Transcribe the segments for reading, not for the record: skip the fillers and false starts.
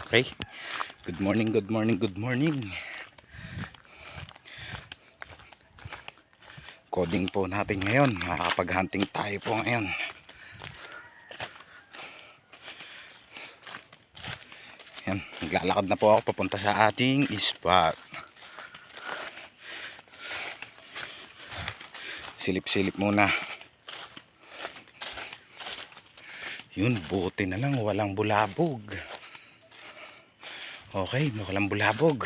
Okay. Good morning, good morning, good morning. Coding po natin ngayon. Makakapag-hunting tayo po ngayon. Yan, naglalakad na po ako papunta sa ating spot. Silip-silip muna. Yun, buti na lang walang bulabog. Okay, walang bulabog.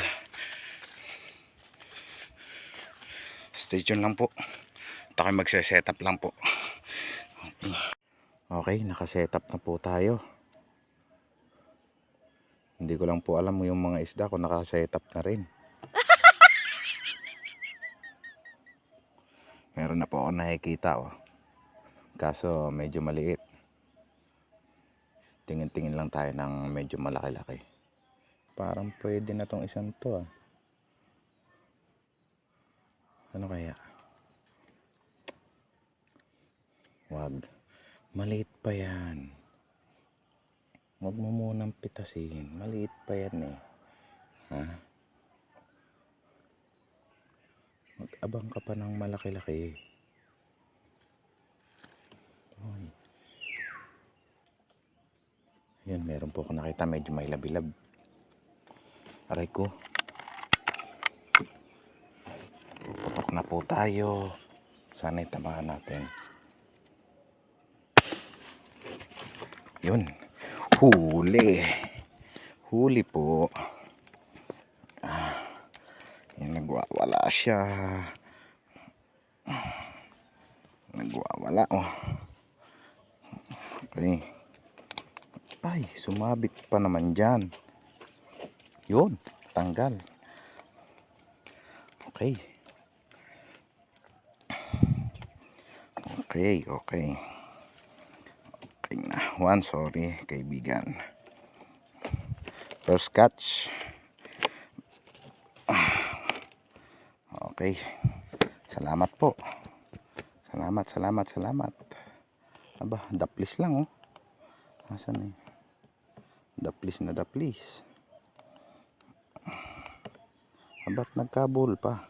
Stay tuned lang po. Ito kayo magse-setup lang po. Okay, naka-setup na po tayo. Hindi ko lang po alam yung mga isda kung naka-setup na rin. Meron na po ako nakikita, oh. Kaso medyo maliit. Tingin-tingin lang tayo ng medyo malaki-laki. Parang pwede na tong isang to, ah. Ano kaya? Wag. Maliit pa yan. Wag mo munang pitasin. Maliit pa yan, eh. Ha? Mag-abang ka pa ng malaki-laki. Oy. Yun, meron po ako nakita. Medyo may labilab. Aray ko. Putok na po tayo. Sana'y tamaan natin. Yun. Huli. Huli po. Yan, nagwawala siya. Nagwawala, oh. Okay. Ay, sumabit pa naman dyan. Yun, tanggal. Okay. Okay, okay. Okay na. One, sorry, kaibigan. First catch. Okay. Salamat po. Salamat. Aba, daplis lang, oh. Asan eh? Daplis na daplis. Aba't nagkabul pa?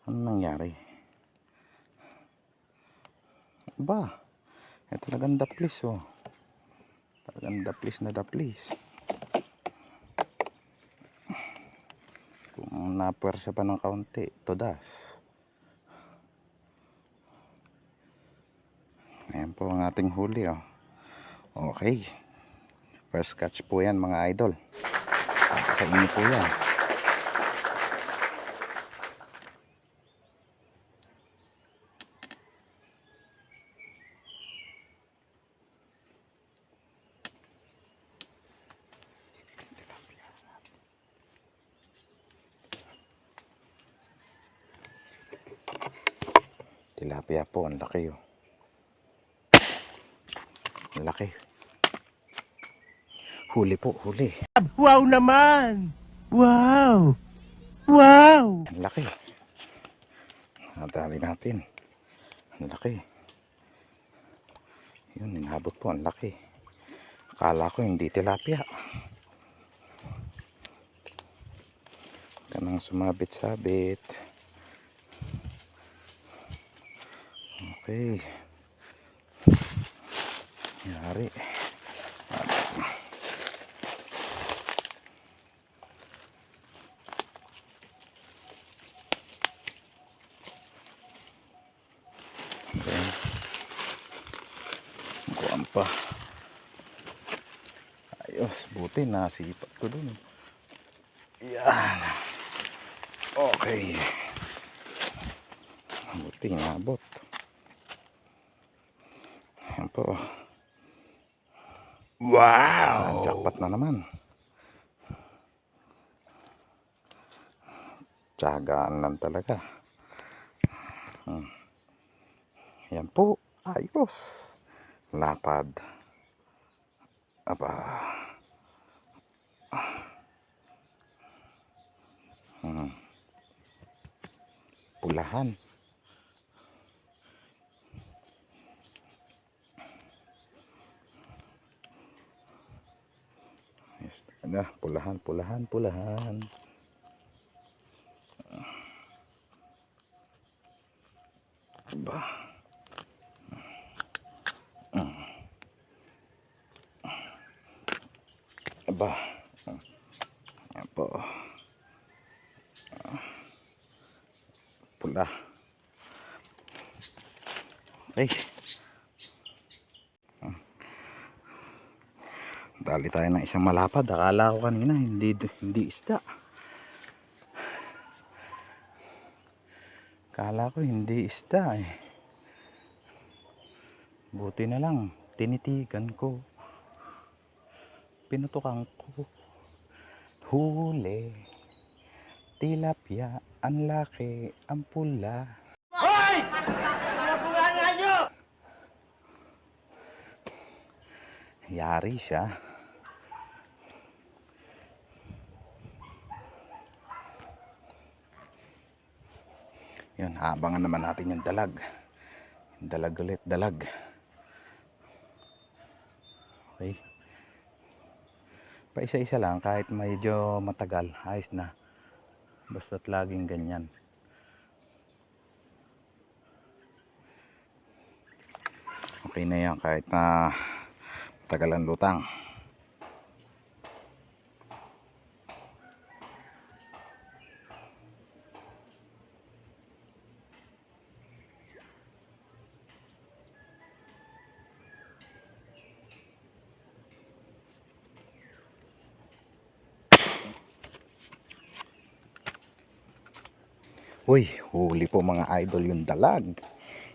Ano nangyari? Aba, talagang daplis, oh. Talagang daplis na daplis. Kung napuwersa pa ng kaunti, todas. Ayan po ang ating huli, oh. Okay. First catch po yan, mga idol. Sa inyo po yan. Tilapia po, ang laki, oh. Ang laki. Huli po, huli. Wow naman! Wow! Wow! Ang laki. Nadali natin. Ang laki. Yun, inabot po, ang laki. Akala ko hindi tilapia. Kanang sumabit-sabit. Okay. Yari. Okay. Kuhaan pa. Ayos, buti nasipat ko dun. Yan. Okay. Buti nabot. Yan po. Wow! Jackpot na naman. Tiyagaan lang talaga. Yan po. Ayos. Lapad. Aba. Pulahan. Yes, na, pulahan, pulahan, pulahan. Ba. Aba. Ayan po. Pula. Okay. Dali tayo ng isang malapad. Akala ko kanina hindi isda. Akala ko hindi isda eh. Buti na lang tinitigan ko. Pinutukan ko. Huli. Tilapia. Ang laki. Ang pula. Hoy! Pinabunga nyo! Yari siya. Yun, abangan naman natin yung dalag. Dalag ulit, dalag. Okay. Pa isa-isa lang, kahit medyo matagal, ayos na. Basta't laging ganyan. Okay na yan, kahit na matagal ang lutang. Uy, huli po mga idol yung dalag.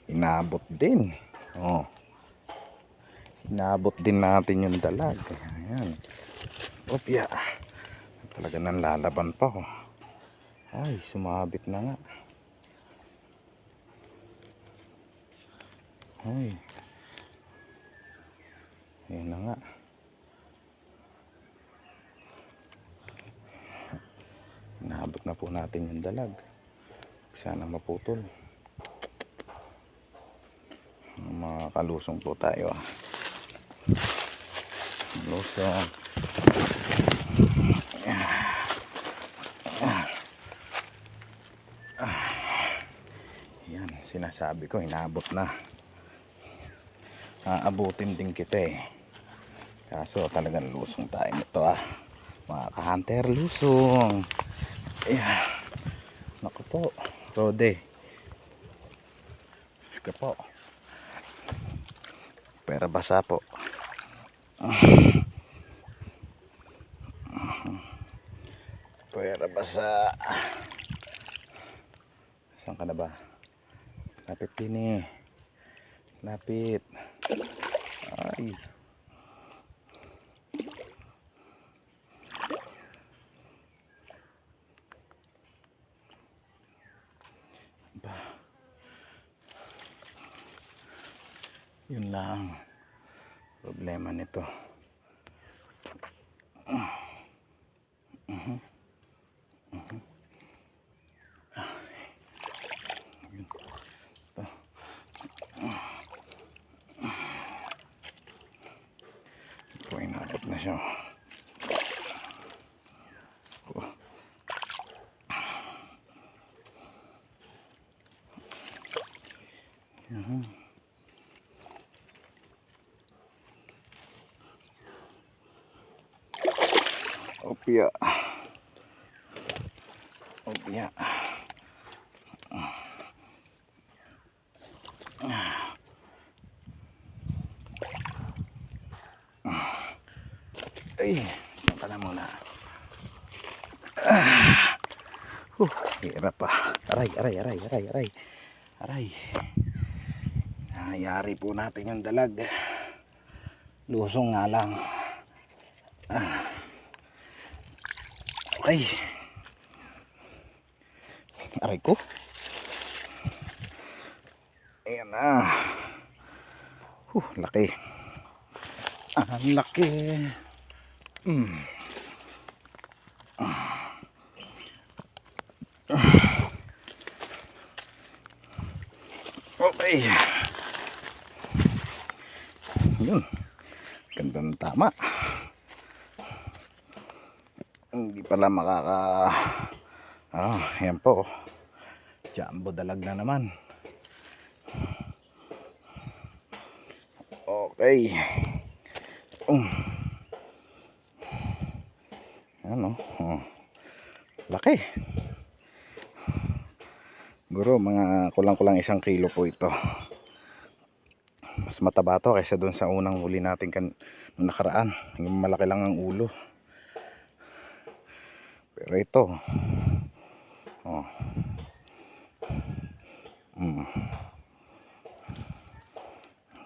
Inabot din. Oh. Inabot din natin yung dalag. Ayan. Opya. Talaga nang lalaban pa ko. Ay, sumabit na nga. Ay. Ayan na nga. Inabot na po natin yung dalag. Sana maputol. Mga kalusong po tayo. Lusong. Yan, sinasabi ko, inabot na. Aabutin din kita eh. Kaso talagang lusong tayo nito mga ka-hunter, lusong. Ayan. Naku po, Rode. Sige po. Pera basa po. Pera basa. Saan ka na ba? Lapit din eh. Lapit. Ay. Ba. Yun lang. Problema nito. Inabot na siya. Opya. Opya. Ay, diyan ka na muna. Hirap pa. Aray, aray, aray, aray, aray. Aray. Nangyari po natin yung dalag. Lusong nga lang. Okay. Aray ko. Ayan na. Laki. Ang laki. Okay. Yun. Ganda ng tama. Hindi pala yan po. Jumbo dalag na naman. Okay. Ano? Laki. Siguro mga kulang-kulang 1 kilo po ito. Mas mataba to kaysa doon sa unang huli natin nung nakaraan. Yung malaki lang ang ulo. Pero ito.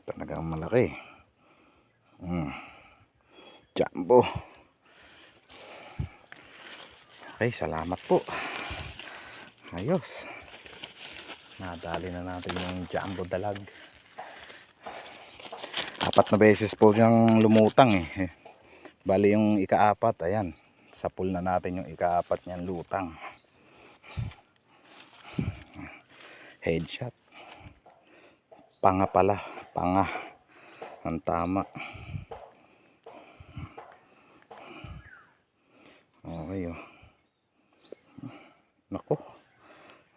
Talagang malaki. Jumbo. Okay, salamat po. Ayos. Nadali na natin yung jumbo dalag. 4 na beses po siyang lumutang eh. Bali yung ika-4, ayan. Sa pool na natin yung ika-4 niyang lutang. Headshot. Panga pala. Panga. Ang tama. Okay oh. Nako.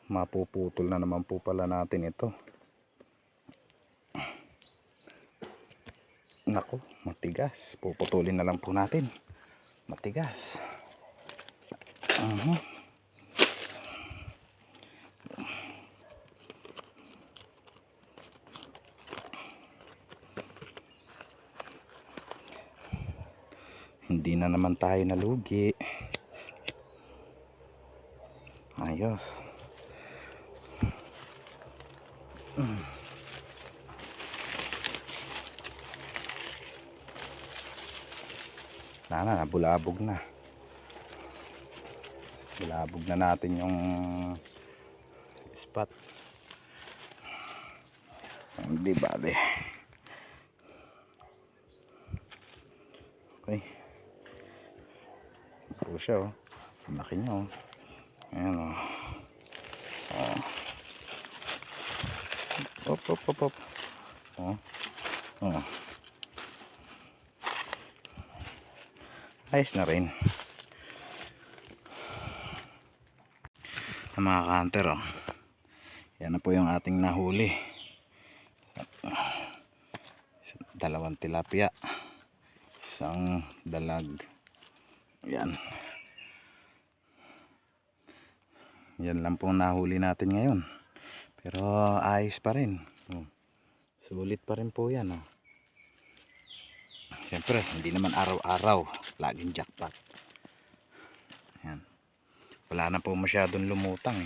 Mapuputol na naman po pala natin ito. Nako, matigas. Puputulin na lang po natin. Matigas. Hindi na naman tayo nalugi. Ayos. Nabulabog na. Bulabog na natin yung spot. Hindi bale. Okay. Ito siya oh. Laki niya oh. Ayan oh. Op. Oh. Ayos na rin. Mga ka-hunter oh. Yan na po yung ating nahuli. 2 tilapia. 1 dalag. Yan. Yan lang po nahuli natin ngayon. Pero ayos pa rin. Sulit pa rin po yan. Siyempre, hindi naman araw-araw laging jackpot. Yan. Wala na po masyadong lumutang.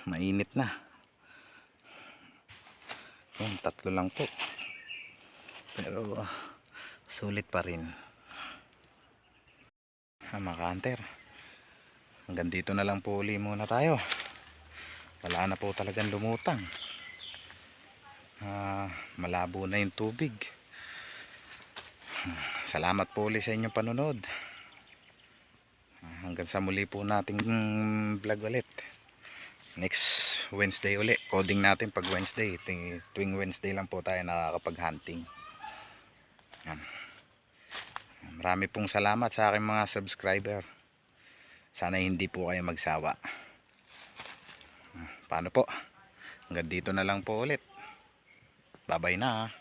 Mainit na. Yan, 3 lang po. Pero sulit pa rin. Mga ka-hunter, hanggang dito na lang po uli muna tayo. Wala na po talagang lumutang. Malabo na yung tubig. Salamat po ulit sa inyong panunod. Hanggang sa muli po nating vlog ulit. Next Wednesday uli. Coding natin pag Wednesday. Tuwing Wednesday lang po tayo nakakapag-hunting. Yan. Marami pong salamat sa aking mga subscriber. Sana hindi po kayo magsawa. Paano po? Hanggang dito na lang po ulit. Bye bye na.